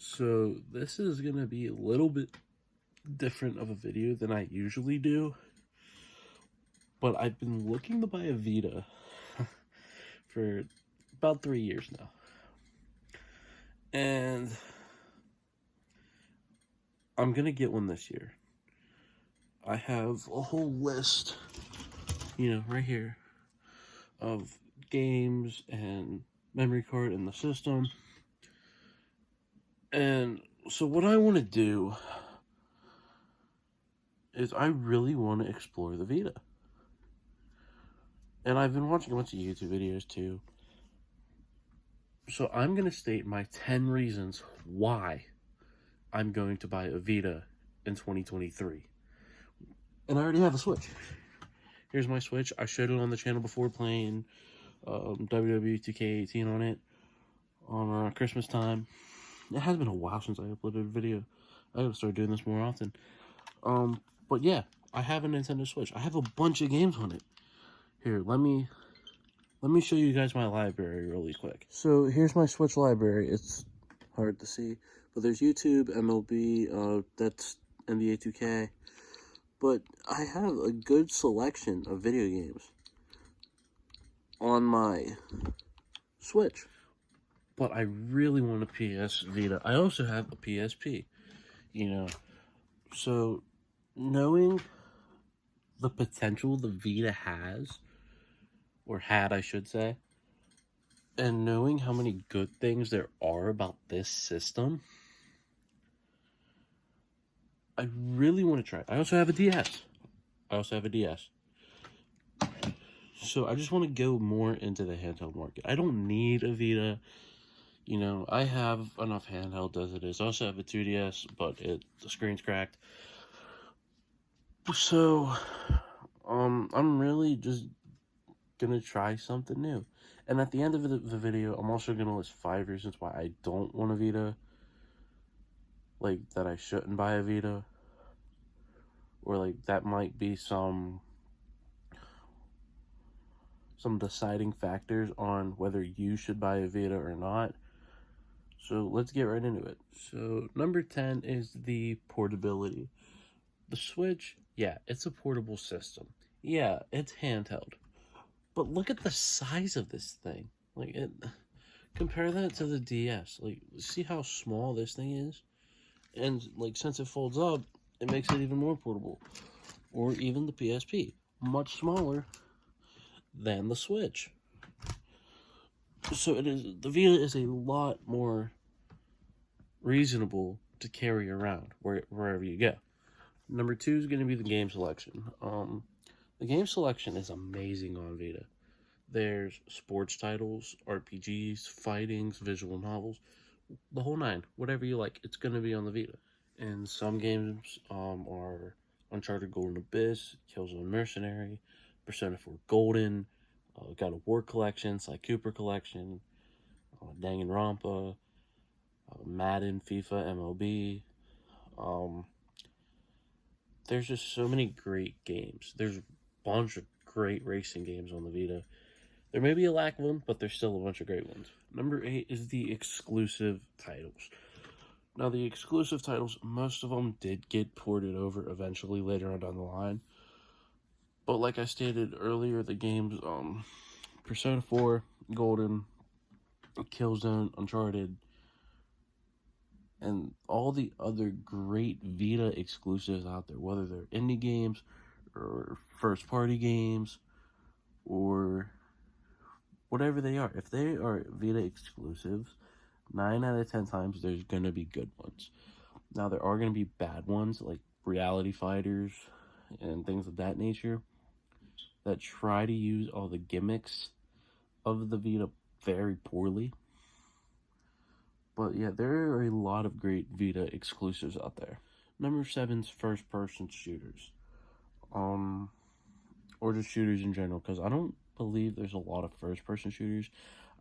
So this is going to be a little bit different of a video than I usually do, but I've been looking to buy a Vita for about 3 years now. And I'm going to get one this year. I have a whole list, right here, of games and memory card in the system. And so what I want to do is I really want to explore the Vita. And I've been watching a bunch of YouTube videos too. So I'm going to state my 10 reasons why I'm going to buy a Vita in 2023. And I already have a Switch. Here's my Switch. I showed it on the channel before playing WWE 2K18 on it on Christmas time. It has been a while since I uploaded a video. I gotta start doing this more often. But yeah, I have a Nintendo Switch. I have a bunch of games on it. Here, let me show you guys my library really quick. So here's my Switch library. It's hard to see, but there's YouTube, MLB, that's NBA 2K. But I have a good selection of video games on my Switch. But I really want a PS Vita. I also have a PSP, So knowing the potential the Vita has, or had, I should say, and knowing how many good things there are about this system, I really want to try it. I also have a DS. So I just want to go more into the handheld market. I don't need a Vita. I have enough handheld as it is. I also have a 2DS, but the screen's cracked. So, I'm really just gonna try something new. And at the end of the video, I'm also gonna list 5 reasons why I don't want a Vita. Like, that I shouldn't buy a Vita. Or, like, that might be some deciding factors on whether you should buy a Vita or not. So let's get right into it. So number 10 is the portability. The Switch, yeah, it's a portable system. Yeah, it's handheld. But look at the size of this thing. Compare that to the DS. See how small this thing is? And, since it folds up, it makes it even more portable. Or even the PSP. Much smaller than the Switch. So the Vita is a lot more reasonable to carry around wherever you go. Number 2 is going to be the game selection. The game selection is amazing on Vita. There's sports titles, RPGs, fightings, visual novels, the whole 9. Whatever you like, it's going to be on the Vita. And some games are Uncharted Golden Abyss, Killzone Mercenary, Persona 4 Golden, God of War Collection, Sly Cooper Collection, Danganronpa, Madden, FIFA, MLB. There's just so many great games. There's a bunch of great racing games on the Vita. There may be a lack of them, but there's still a bunch of great ones. Number 8 is the exclusive titles. Now, the exclusive titles, most of them did get ported over eventually later on down the line. But like I stated earlier, the games, Persona 4, Golden, Killzone, Uncharted, and all the other great Vita exclusives out there, whether they're indie games or first-party games or whatever they are. If they are Vita exclusives, 9 out of 10 times there's going to be good ones. Now, there are going to be bad ones, like Reality Fighters and things of that nature, that try to use all the gimmicks of the Vita very poorly. But yeah, there are a lot of great Vita exclusives out there. Number 7's first-person shooters. Or just shooters in general, because I don't believe there's a lot of first-person shooters.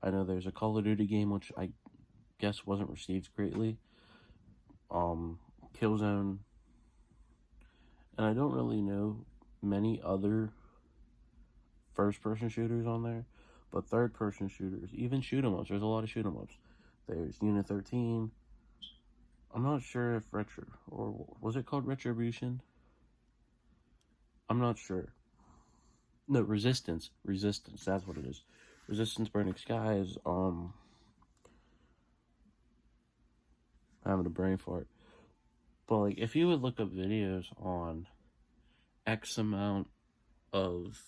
I know there's a Call of Duty game, which I guess wasn't received greatly. Killzone. And I don't really know many other first-person shooters on there. But third-person shooters, even shoot-em-ups, there's a lot of shoot-em-ups. There's Unit 13, I'm not sure if or was it called Retribution? I'm not sure. No, Resistance. Resistance, that's what it is. Resistance Burning Skies, having a brain fart. But, like, if you would look up videos on X amount of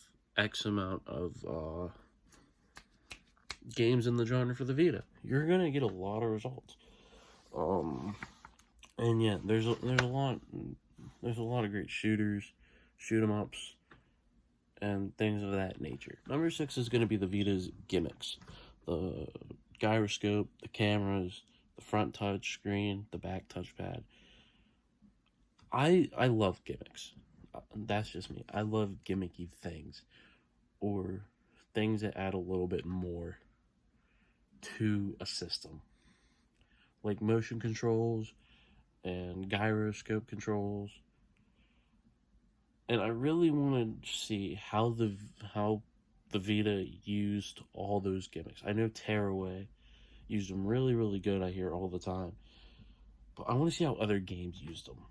games in the genre for the Vita, you're gonna get a lot of results. And yeah, there's a lot of great shooters, shoot 'em ups, and things of that nature. Number 6 is going to be the Vita's gimmicks. The gyroscope, the cameras, the front touch screen, the back touchpad. I love gimmicks. That's just me. I love gimmicky things, or things that add a little bit more to a system. Like motion controls and gyroscope controls. And I really want to see how the Vita used all those gimmicks. I know Tearaway used them really, really good, I hear all the time. But I want to see how other games used them.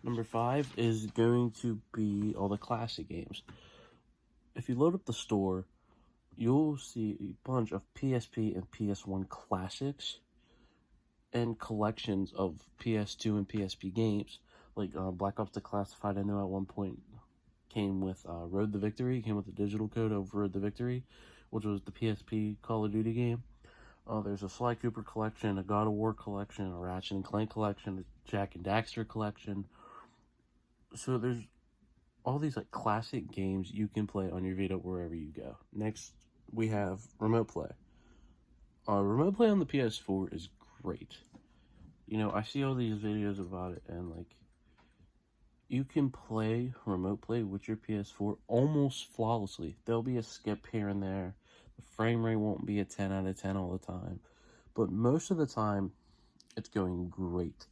Number 5 is going to be all the classic games. If you load up the store, you'll see a bunch of PSP and PS1 classics and collections of PS2 and PSP games. Like Black Ops Declassified, I know at one point came with Road to Victory, came with the digital code of Road to Victory, which was the PSP Call of Duty game. There's a Sly Cooper collection, a God of War collection, a Ratchet and Clank collection, a Jak and Daxter collection. So there's all these like classic games you can play on your Vita wherever you go. Next, we have Remote Play. Remote Play on the PS4 is great. You know, I see all these videos about it, and like, you can play Remote Play with your PS4 almost flawlessly. There'll be a skip here and there. The frame rate won't be a 10 out of 10 all the time. But most of the time, it's going great.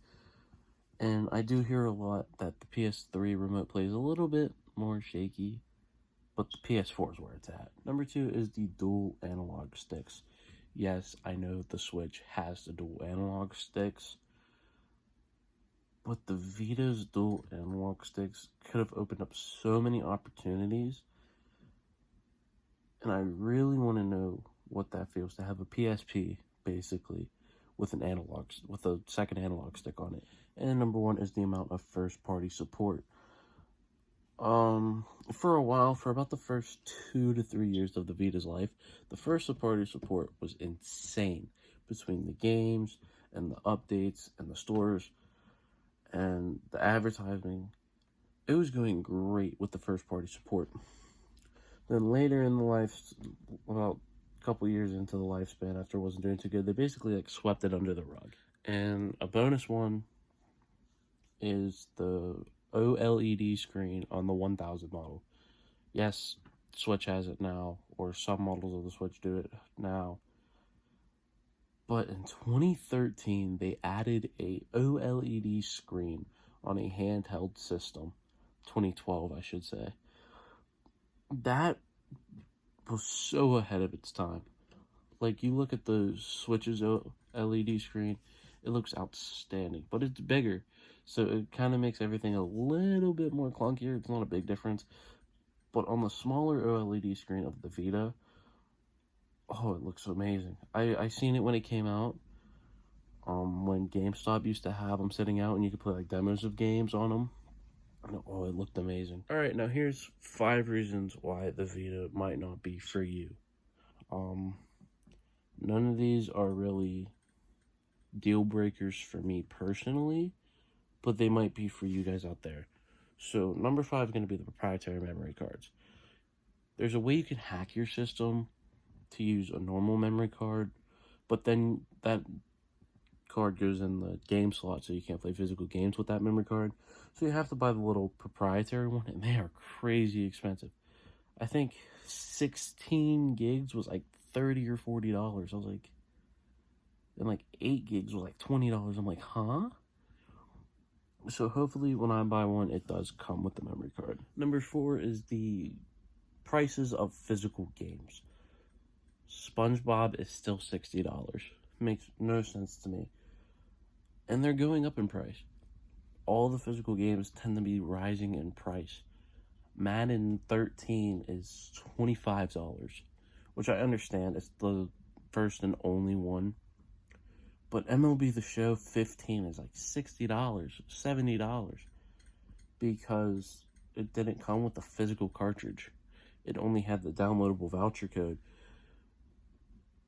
And I do hear a lot that the PS3 Remote Play is a little bit more shaky, but the PS4 is where it's at. Number 2 is the dual analog sticks. Yes, I know the Switch has the dual analog sticks, but the Vita's dual analog sticks could have opened up so many opportunities. And I really want to know what that feels to have a PSP, basically, with a second analog stick on it. And number 1 is the amount of first-party support. For a while, for about the first 2 to 3 years of the Vita's life, the first-party support was insane. Between the games, and the updates, and the stores, and the advertising, it was going great with the first-party support. Then later in the life, about a couple years into the lifespan, after it wasn't doing too good, they basically like swept it under the rug. And a bonus one is the OLED screen on the 1000 model. Yes, Switch has it now, or some models of the Switch do it now. But in 2013, they added a OLED screen on a handheld system. 2012, I should say. That was so ahead of its time. Like, you look at the Switch's LED screen, it looks outstanding, but it's bigger, so it kind of makes everything a little bit more clunkier. It's not a big difference, but on the smaller OLED screen of the Vita, oh, it looks amazing. I seen it when it came out, when GameStop used to have them sitting out, and you could play like demos of games on them. Oh, it looked amazing. Alright, now here's 5 reasons why the Vita might not be for you. None of these are really deal breakers for me personally, but they might be for you guys out there. So, number 5 is going to be the proprietary memory cards. There's a way you can hack your system to use a normal memory card, but then that card goes in the game slot, so you can't play physical games with that memory card. So you have to buy the little proprietary one, and they are crazy expensive. I think 16 gigs was like $30 or $40. I was like, and like 8 gigs was like $20. I'm like, huh? So hopefully when I buy one, it does come with the memory card. Number 4 is the prices of physical games. SpongeBob is still $60. Makes no sense to me. and they're going up in price. All the physical games tend to be rising in price. Madden 13 is $25, which I understand it's the first and only one. But MLB The Show 15 is like $60, $70, because it didn't come with the physical cartridge. It only had the downloadable voucher code,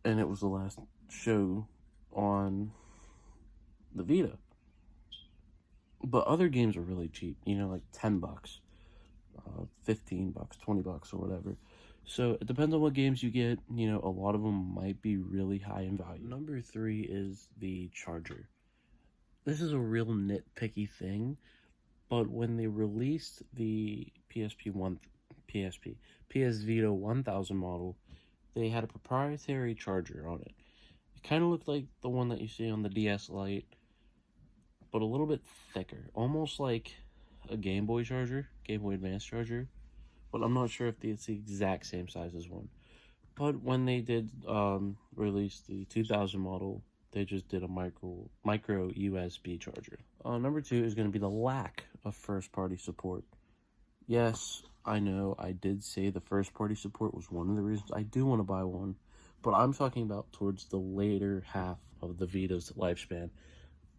and it was the last show on the Vita. But other games are really cheap, you know, like $10, $15, $20, or whatever. So it depends on what games you get. You know, a lot of them might be really high in value. Number 3 is the charger. This is a real nitpicky thing, but when they released the PS Vita 1000 model, they had a proprietary charger on it. It kind of looked like the one that you see on the DS Lite, but a little bit thicker, almost like a Game Boy charger, Game Boy Advance charger, but I'm not sure if it's the exact same size as one. But when they did release the 2000 model, they just did a micro USB charger. Number 2 is going to be the lack of first-party support. Yes, I know, I did say the first-party support was one of the reasons I do want to buy one, but I'm talking about towards the later half of the Vita's lifespan.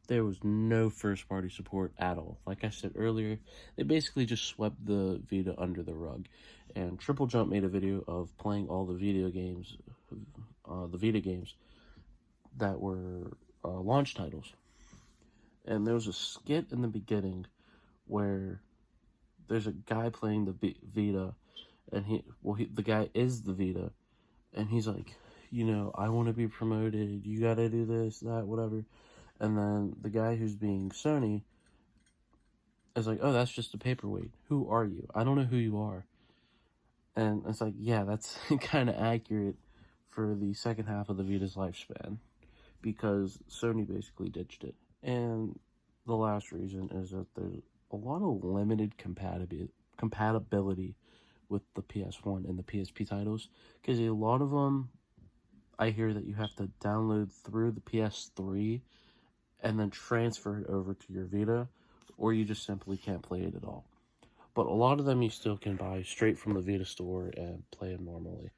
There was no first-party support at all. Like I said earlier, they basically just swept the Vita under the rug. And Triple Jump made a video of playing all the Vita games that were launch titles. And there was a skit in the beginning where there's a guy playing the Vita, and the guy is the Vita, and he's like, you know, I want to be promoted, you gotta do this, that, whatever. And then the guy who's being Sony is like, oh, that's just a paperweight. Who are you? I don't know who you are. And it's like, yeah, that's kind of accurate for the second half of the Vita's lifespan, because Sony basically ditched it. And the last reason is that there's a lot of limited compatibility with the PS1 and the PSP titles, because a lot of them, I hear that you have to download through the PS3 and then transfer it over to your Vita, or you just simply can't play it at all. But a lot of them you still can buy straight from the Vita store and play them normally.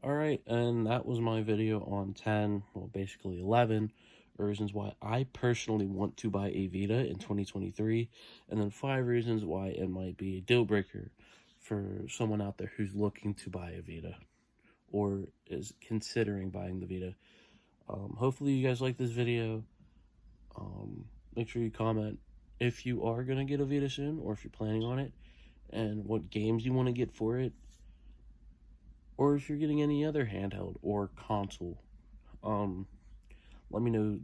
Alright, and that was my video on 10, well basically 11, reasons why I personally want to buy a Vita in 2023, and then 5 reasons why it might be a deal breaker for someone out there who's looking to buy a Vita, or is considering buying the Vita. Hopefully you guys like this video. Make sure you comment if you are going to get a Vita soon, or if you're planning on it, and what games you want to get for it, or if you're getting any other handheld or console. Let me know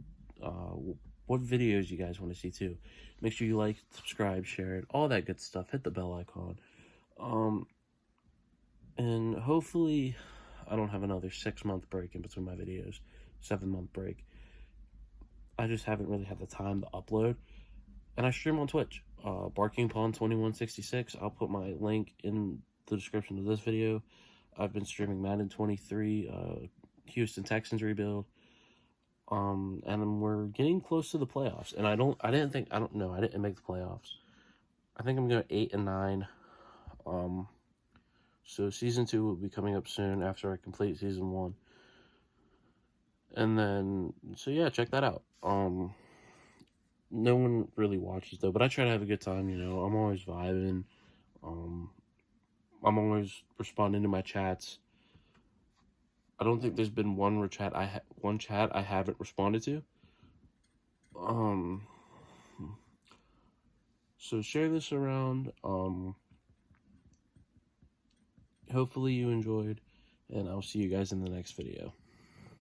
what videos you guys want to see too. Make sure you like, subscribe, share it, all that good stuff. Hit the bell icon. And hopefully I don't have another 6-month break in between my videos, 7-month break. I just haven't really had the time to upload. And I stream on Twitch, Barking Pawn 2166. I'll put my link in the description of this video. I've been streaming Madden 23, Houston Texans rebuild. And we're getting close to the playoffs. And I didn't make the playoffs. I think I'm going 8 and 9. So season 2 will be coming up soon after I complete season 1. And then, so yeah, check that out. No one really watches though, but I try to have a good time, you know. I'm always vibing. I'm always responding to my chats. I don't think there's been one chat I haven't responded to. So share this around. Hopefully you enjoyed, and I'll see you guys in the next video.